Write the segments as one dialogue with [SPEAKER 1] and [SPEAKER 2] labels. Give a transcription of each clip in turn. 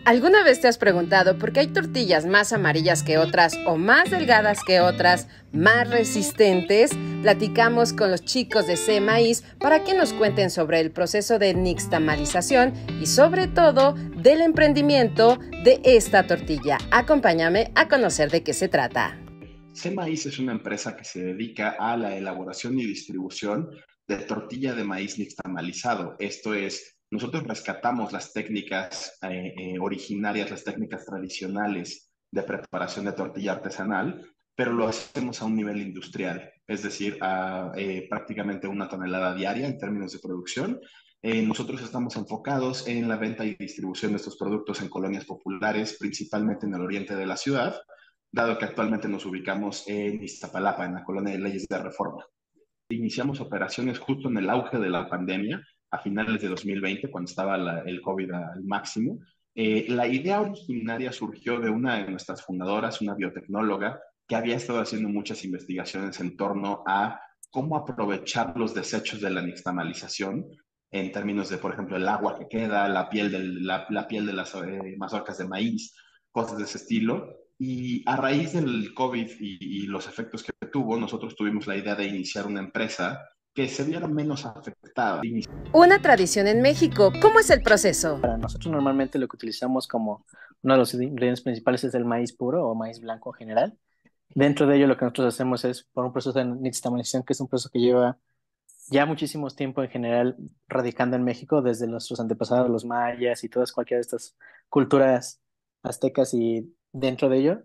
[SPEAKER 1] ¿Alguna vez te has preguntado por qué hay tortillas más amarillas que otras o más delgadas que otras, más resistentes? Platicamos con los chicos de C Maíz para que nos cuenten sobre el proceso de nixtamalización y sobre todo del emprendimiento de esta tortilla. Acompáñame a conocer de qué se trata.
[SPEAKER 2] C-Maíz es una empresa que se dedica a la elaboración y distribución de tortilla de maíz nixtamalizado. Esto es, nosotros rescatamos las técnicas originarias, las técnicas tradicionales de preparación de tortilla artesanal, pero lo hacemos a un nivel industrial, es decir, a prácticamente 1 tonelada diaria en términos de producción. Nosotros estamos enfocados en la venta y distribución de estos productos en colonias populares, principalmente en el oriente de la ciudad, dado que actualmente nos ubicamos en Iztapalapa, en la colonia de Leyes de Reforma. Iniciamos operaciones justo en el auge de la pandemia, a finales de 2020, cuando estaba el COVID al máximo. La idea originaria surgió de una de nuestras fundadoras, una biotecnóloga, que había estado haciendo muchas investigaciones en torno a cómo aprovechar los desechos de la nixtamalización en términos de, por ejemplo, el agua que queda, la piel de las mazorcas de maíz, cosas de ese estilo. Y a raíz del COVID y los efectos que tuvo, nosotros tuvimos la idea de iniciar una empresa que se viera menos afectada.
[SPEAKER 1] Una tradición en México. ¿Cómo es el proceso?
[SPEAKER 3] Para nosotros normalmente lo que utilizamos como uno de los ingredientes principales es el maíz puro o maíz blanco en general. Dentro de ello lo que nosotros hacemos es por un proceso de nixtamalización, que es un proceso que lleva ya muchísimos tiempo en general radicando en México, desde nuestros antepasados, los mayas y todas cualquiera de estas culturas aztecas, y dentro de ello,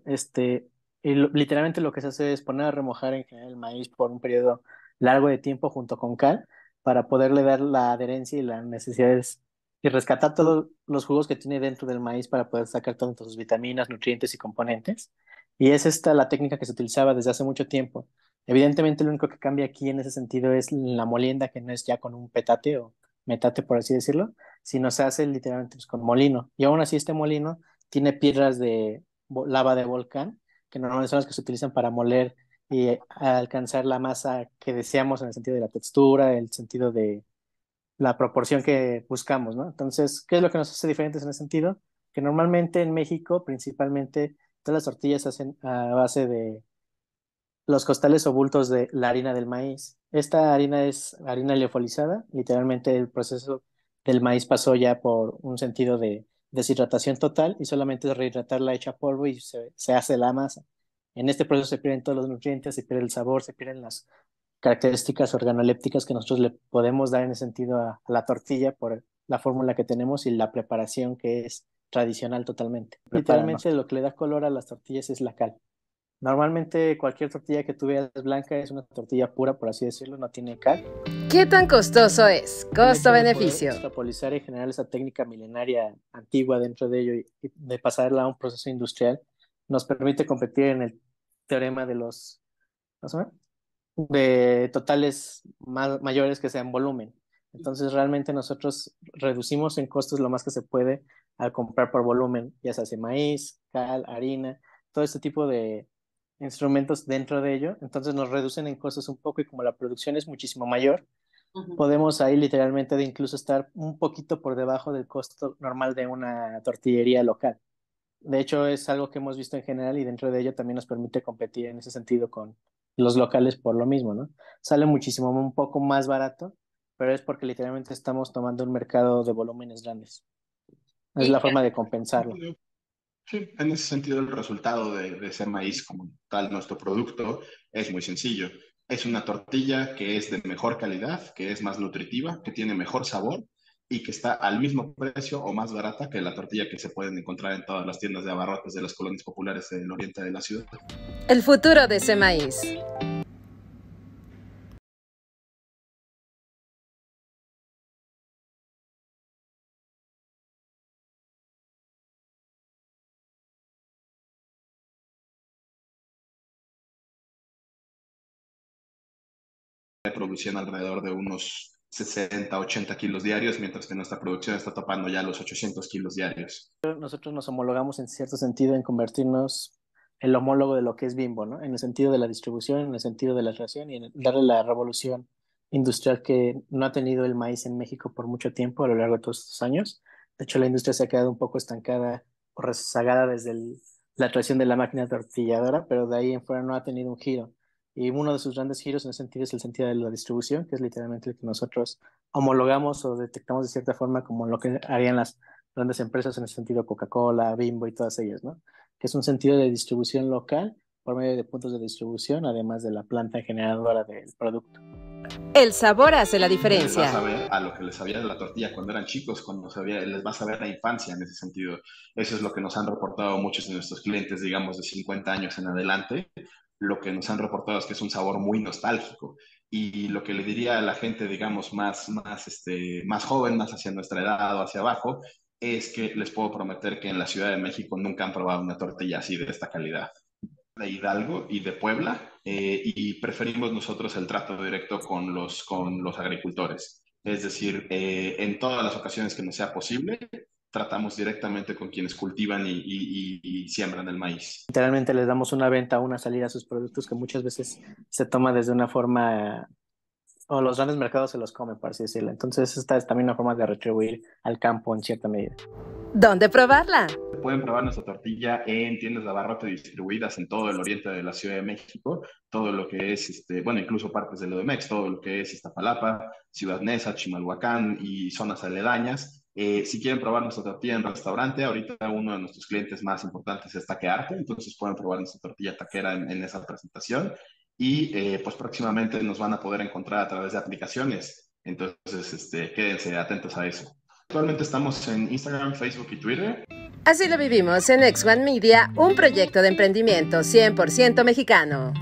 [SPEAKER 3] literalmente lo que se hace es poner a remojar en general el maíz por un periodo largo de tiempo junto con cal para poderle dar la adherencia y las necesidades y rescatar todos los jugos que tiene dentro del maíz para poder sacar todas sus vitaminas, nutrientes y componentes. Y es esta la técnica que se utilizaba desde hace mucho tiempo. Evidentemente, lo único que cambia aquí en ese sentido es la molienda, que no es ya con un petate o metate, por así decirlo, sino se hace literalmente pues, con molino. Y aún así, este molino tiene piedras de lava de volcán, que normalmente son las que se utilizan para moler y alcanzar la masa que deseamos en el sentido de la textura, el sentido de la proporción que buscamos, ¿no? Entonces, ¿qué es lo que nos hace diferentes en ese sentido? Que normalmente en México, principalmente, todas las tortillas se hacen a base de los costales o bultos de la harina del maíz. Esta harina es harina liofilizada, literalmente el proceso del maíz pasó ya por un sentido de deshidratación total y solamente es rehidratarla hecha polvo y se hace la masa. En este proceso se pierden todos los nutrientes, se pierde el sabor, se pierden las características organolépticas que nosotros le podemos dar en ese sentido a la tortilla por la fórmula que tenemos y la preparación que es tradicional totalmente. Literalmente lo que le da color a las tortillas es la cal. Normalmente cualquier tortilla que tú veas blanca es una tortilla pura, por así decirlo, no tiene cal.
[SPEAKER 1] ¿Qué tan costoso es?
[SPEAKER 3] El hecho de poder
[SPEAKER 1] Costo-beneficio.
[SPEAKER 3] extrapolizar en general esa técnica milenaria antigua dentro de ello y de pasarla a un proceso industrial nos permite competir en el teorema de los, ¿cómo se llama? De totales mayores que sean volumen. Entonces realmente nosotros reducimos en costos lo más que se puede al comprar por volumen, ya sea maíz, cal, harina, todo este tipo de instrumentos dentro de ello. Entonces nos reducen en costos un poco y como la producción es muchísimo mayor, podemos ahí literalmente de incluso estar un poquito por debajo del costo normal de una tortillería local. De hecho, es algo que hemos visto en general y dentro de ello también nos permite competir en ese sentido con los locales por lo mismo, ¿no? Sale muchísimo un poco más barato, pero es porque literalmente estamos tomando un mercado de volúmenes grandes. Es la forma de compensarlo.
[SPEAKER 2] Sí, en ese sentido, el resultado de ese maíz como tal, nuestro producto, es muy sencillo. Es una tortilla que es de mejor calidad, que es más nutritiva, que tiene mejor sabor y que está al mismo precio o más barata que la tortilla que se pueden encontrar en todas las tiendas de abarrotes de las colonias populares del oriente de la ciudad.
[SPEAKER 1] El futuro de ese maíz.
[SPEAKER 2] De producción alrededor de unos 60, 80 kilos diarios, mientras que nuestra producción está topando ya los 800 kilos diarios.
[SPEAKER 3] Nosotros nos homologamos en cierto sentido en convertirnos el homólogo de lo que es Bimbo, ¿no? En el sentido de la distribución, en el sentido de la creación y en darle la revolución industrial que no ha tenido el maíz en México por mucho tiempo a lo largo de todos estos años. De hecho, la industria se ha quedado un poco estancada o rezagada desde la creación de la máquina tortilladora, pero de ahí en fuera no ha tenido un giro. Y uno de sus grandes giros en ese sentido es el sentido de la distribución, que es literalmente el que nosotros homologamos o detectamos de cierta forma como lo que harían las grandes empresas en el sentido Coca-Cola, Bimbo y todas ellas, ¿no? Que es un sentido de distribución local por medio de puntos de distribución, además de la planta generadora del producto.
[SPEAKER 1] El sabor hace la
[SPEAKER 2] Les va a
[SPEAKER 1] diferencia.
[SPEAKER 2] saber a lo que les sabía de la tortilla cuando eran chicos, les va a saber la infancia en ese sentido. Eso es lo que nos han reportado muchos de nuestros clientes, digamos, de 50 años en adelante. Lo que nos han reportado es que es un sabor muy nostálgico. Y lo que le diría a la gente, digamos, más joven, más hacia nuestra edad o hacia abajo, es que les puedo prometer que en la Ciudad de México nunca han probado una tortilla así de esta calidad. De Hidalgo y de Puebla, y preferimos nosotros el trato directo con los agricultores. Es decir, en todas las ocasiones que nos sea posible, tratamos directamente con quienes cultivan y siembran el maíz.
[SPEAKER 3] Literalmente les damos una venta, una salida a sus productos que muchas veces se toma desde una forma, o los grandes mercados se los comen, por así decirlo. Entonces esta es también una forma de retribuir al campo en cierta medida.
[SPEAKER 1] ¿Dónde probarla?
[SPEAKER 2] Pueden probar nuestra tortilla en tiendas de abarrote distribuidas en todo el oriente de la Ciudad de México, todo lo que es, bueno, incluso partes del Edomex, todo lo que es Iztapalapa, Ciudad Neza, Chimalhuacán y zonas aledañas. Si quieren probar nuestra tortilla en restaurante, ahorita uno de nuestros clientes más importantes es Taquearte, entonces pueden probar nuestra tortilla taquera en esa presentación y pues próximamente nos van a poder encontrar a través de aplicaciones, entonces quédense atentos a eso. Actualmente estamos en Instagram, Facebook y Twitter.
[SPEAKER 1] Así lo vivimos en X1 Media, un proyecto de emprendimiento 100% mexicano.